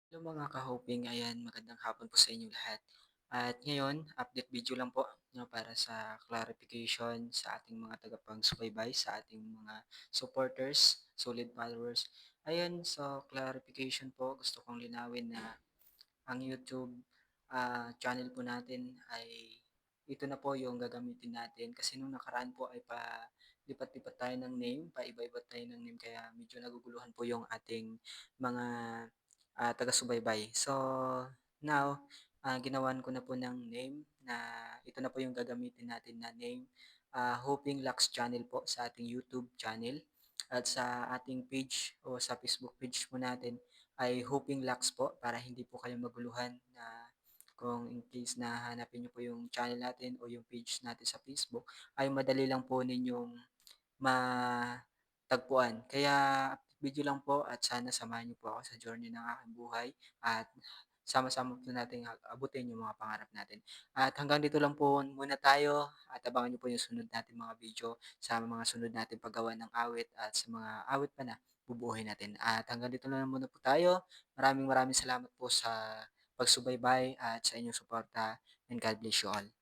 Hello mga ka-hoping, ayan magandang hapon po sa inyo lahat. At ngayon, update video lang po no, para sa clarification sa ating mga tagapagsubaybay, sa ating mga supporters, solid followers. Ayan, so clarification po, gusto kong linawin na ang YouTube channel po natin ay ito na po yung gagamitin natin kasi nung nakaraan po ay pa lipat-lipat tayo ng name, paiba-iba tayo ng name kaya medyo naguguluhan po yung ating mga taga-subaybay. So now, ginawan ko na po ng name na ito na po yung gagamitin natin na name, Hoping Lux Channel po sa ating YouTube channel at sa ating page o sa Facebook page po natin ay Hoping Lux po para hindi po kayo maguluhan na kung in case na hanapin niyo po yung channel natin o yung page natin sa Facebook ay madali lang po ninyong matagpuan. Kaya video lang po at sana samahan niyo po ako sa journey ng aking buhay at sama-sama po nating abutin yung mga pangarap natin. At hanggang dito lang po muna tayo at abangan niyo po yung sunod natin mga video sa mga sunod natin paggawa ng awit at sa mga awit pa na bubuuhin natin. At hanggang dito lang muna po tayo. Maraming maraming salamat po sa pagsubaybay at sa inyong suporta and God bless you all.